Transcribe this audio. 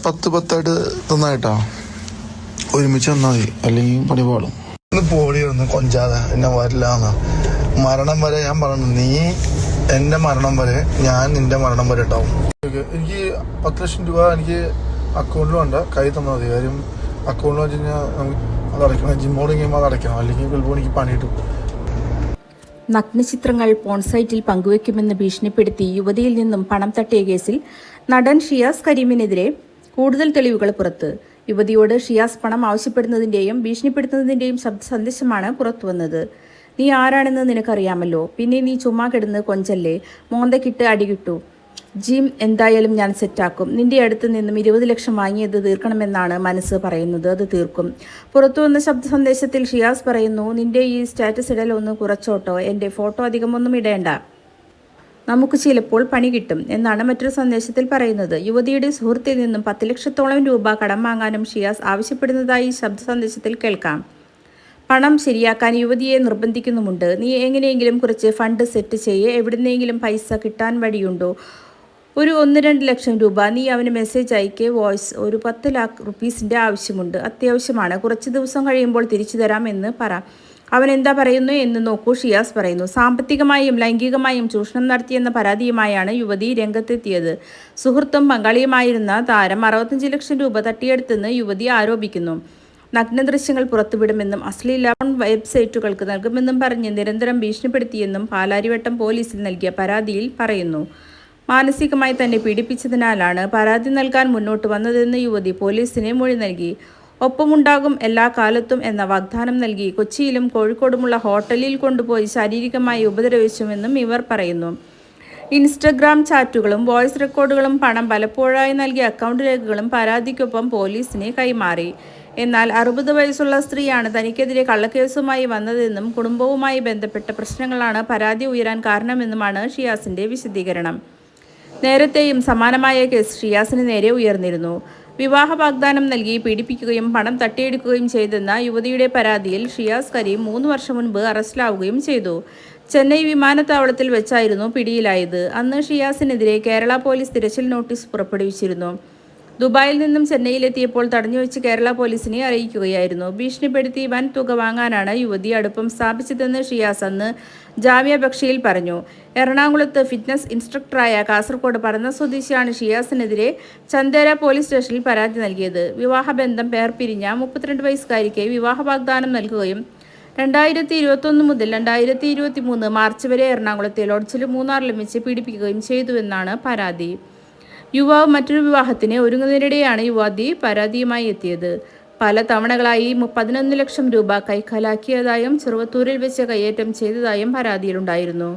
10 തന്നായിട്ടാ ഒരുമിച്ച് തന്നാൽ മതി, അല്ലെങ്കിൽ പണി പാടും. ഇന്ന് പോടി ഒന്ന് കൊഞ്ചാതെ എന്നെ വരില്ല. മരണം വരെ ഞാൻ പറഞ്ഞു, നീ എന്റെ മരണം വരെ ഞാൻ നിന്റെ മരണം വരെ ഉണ്ടാവും. എനിക്ക് 10 ലക്ഷം രൂപ എനിക്ക് അക്കൗണ്ടിൽ വേണ്ട, കൈ തന്നാൽ മതി. കാര്യം അക്കൗണ്ടിൽ വെച്ച് കഴിഞ്ഞാൽ നമുക്ക് അത് അടയ്ക്കണം, ജിമ്മോട് കഴിയുമ്പോൾ അത് അടയ്ക്കണം, അല്ലെങ്കിൽ ചിലപ്പോൾ എനിക്ക് പണി കിട്ടും. നഗ്നചിത്രങ്ങൾ പോൺസൈറ്റിൽ പങ്കുവയ്ക്കുമെന്ന് ഭീഷണിപ്പെടുത്തി യുവതിയിൽ നിന്നും പണം തട്ടിയ കേസിൽ നടൻ ഷിയാസ് കരീമിനെതിരെ കൂടുതൽ തെളിവുകൾ പുറത്ത്. യുവതിയോട് ഷിയാസ് പണം ആവശ്യപ്പെടുന്നതിന്റെയും ഭീഷണിപ്പെടുത്തുന്നതിന്റെയും ശബ്ദ സന്ദേശമാണ് പുറത്തുവന്നത്. നീ ആരാണെന്ന് നിനക്കറിയാമല്ലോ, പിന്നെ നീ ചുമ്മാ കിടന്ന് കൊഞ്ചല്ലേ, മോന്തക്കിട്ട് അടികിട്ടു. ജിം എന്തായാലും ഞാൻ സെറ്റാക്കും. നിന്റെ അടുത്ത് നിന്നും 20 ലക്ഷം വാങ്ങിയത് തീർക്കണമെന്നാണ് മനസ്സ് പറയുന്നത്, അത് തീർക്കും. പുറത്തുവന്ന ശബ്ദ സന്ദേശത്തിൽ ഷിയാസ് പറയുന്നു, നിന്റെ ഈ സ്റ്റാറ്റസ് ഇടൽ ഒന്ന് കുറച്ചോട്ടോ, എൻ്റെ ഫോട്ടോ അധികമൊന്നും ഇടേണ്ട, നമുക്ക് ചിലപ്പോൾ പണി കിട്ടും എന്നാണ് മറ്റൊരു സന്ദേശത്തിൽ പറയുന്നത്. യുവതിയുടെ സുഹൃത്തിൽ നിന്നും 10 ലക്ഷത്തോളം രൂപ കടം വാങ്ങാനും ഷിയാസ് ആവശ്യപ്പെടുന്നതായി ശബ്ദ സന്ദേശത്തിൽ കേൾക്കാം. പണം ശരിയാക്കാൻ യുവതിയെ നിർബന്ധിക്കുന്നുമുണ്ട്. നീ എങ്ങനെയെങ്കിലും കുറച്ച് ഫണ്ട് സെറ്റ് ചെയ്യേ, എവിടുന്നെങ്കിലും പൈസ കിട്ടാൻ വഴിയുണ്ടോ, ഒരു 1-2 ലക്ഷം രൂപ നീ അവന് മെസ്സേജ് അയക്കേ, വോയിസ്, ഒരു 10 lakh റുപ്പീസിൻ്റെ ആവശ്യമുണ്ട്, അത്യാവശ്യമാണ്, കുറച്ച് ദിവസം കഴിയുമ്പോൾ തിരിച്ചു തരാം എന്ന് പറ. അവൻ എന്താ പറയുന്നു എന്ന് നോക്കൂ, ഷിയാസ് പറയുന്നു. സാമ്പത്തികമായും ലൈംഗികമായും ചൂഷണം നടത്തിയെന്ന പരാതിയുമായാണ് യുവതി രംഗത്തെത്തിയത്. സുഹൃത്തും പങ്കാളിയുമായിരുന്ന താരം 65 ലക്ഷം രൂപ തട്ടിയെടുത്തെന്ന് യുവതി ആരോപിക്കുന്നു. നഗ്ന ദൃശ്യങ്ങൾ പുറത്തുവിടുമെന്നും അശ്ലീല വെബ്സൈറ്റുകൾക്ക് നൽകുമെന്നും പറഞ്ഞ് നിരന്തരം ഭീഷണിപ്പെടുത്തിയെന്നും പാലാരിവട്ടം പോലീസിൽ നൽകിയ പരാതിയിൽ പറയുന്നു. മാനസികമായി തന്നെ പീഡിപ്പിച്ചതിനാലാണ് പരാതി നൽകാൻ മുന്നോട്ട് വന്നതെന്ന് യുവതി പോലീസിന് മൊഴി നൽകി. ഒപ്പമുണ്ടാകും എല്ലാ കാലത്തും എന്ന വാഗ്ദാനം നൽകി കൊച്ചിയിലും കോഴിക്കോടുമുള്ള ഹോട്ടലിൽ കൊണ്ടുപോയി ശാരീരികമായി ഉപദ്രവിച്ചുവെന്നും ഇവർ പറയുന്നു. ഇൻസ്റ്റഗ്രാം ചാറ്റുകളും വോയിസ് റെക്കോർഡുകളും പണം പലപ്പോഴായി നൽകിയ അക്കൗണ്ട് രേഖകളും പരാതിക്കൊപ്പം പോലീസിന് കൈമാറി. എന്നാൽ 60 വയസ്സുള്ള സ്ത്രീയാണ് തനിക്കെതിരെ കള്ളക്കേസുമായി വന്നതെന്നും കുടുംബവുമായി ബന്ധപ്പെട്ട പ്രശ്നങ്ങളാണ് പരാതി ഉയരാൻ കാരണമെന്നുമാണ് ഷിയാസിന്റെ വിശദീകരണം. നേരത്തെയും സമാനമായ കേസ് ഷിയാസിന് നേരെ ഉയർന്നിരുന്നു. വിവാഹ വാഗ്ദാനം നൽകി പീഡിപ്പിക്കുകയും പണം തട്ടിയെടുക്കുകയും ചെയ്തെന്ന യുവതിയുടെ പരാതിയിൽ ഷിയാസ് കരീം 3 വർഷം മുൻപ് അറസ്റ്റിലാവുകയും ചെയ്തു. ചെന്നൈ വിമാനത്താവളത്തിൽ വെച്ചായിരുന്നു പിടിയിലായത്. അന്ന് ഷിയാസിനെതിരെ കേരള പോലീസ് തിരച്ചിൽ നോട്ടീസ് പുറപ്പെടുവിച്ചിരുന്നു. ദുബായിൽ നിന്നും ചെന്നൈയിലെത്തിയപ്പോൾ തടഞ്ഞുവെച്ച് കേരള പോലീസിനെ അറിയിക്കുകയായിരുന്നു. ഭീഷണിപ്പെടുത്തി വൻ തുക വാങ്ങാനാണ് യുവതി അടുപ്പം സ്ഥാപിച്ചതെന്ന് ഷിയാസ് അന്ന് ജാമ്യാപേക്ഷയിൽ പറഞ്ഞു. എറണാകുളത്ത് ഫിറ്റ്നസ് ഇൻസ്ട്രക്ടറായ കാസർഗോഡ് പറന്ന സ്വദേശിയാണ് ഷിയാസിനെതിരെ ചന്ദേര പോലീസ് സ്റ്റേഷനിൽ പരാതി നൽകിയത്. വിവാഹബന്ധം പേർപിരിഞ്ഞ 32 വയസ്സുകാരിക്ക് വിവാഹ വാഗ്ദാനം നൽകുകയും 2021 മുതൽ 2023 മാർച്ച് വരെ എറണാകുളത്തെ ലോഡ്ജിലും മൂന്നാറിലും വെച്ച് പീഡിപ്പിക്കുകയും ചെയ്തുവെന്നാണ് പരാതി. യുവാവ് മറ്റൊരു വിവാഹത്തിന് ഒരുങ്ങുന്നതിനിടെയാണ് യുവതി പരാതിയുമായി എത്തിയത്. പല തവണകളായി 11 ലക്ഷം രൂപ കൈക്കലാക്കിയതായും ചെറുവത്തൂരിൽ വെച്ച് കയ്യേറ്റം ചെയ്തതായും പരാതിയിലുണ്ടായിരുന്നു.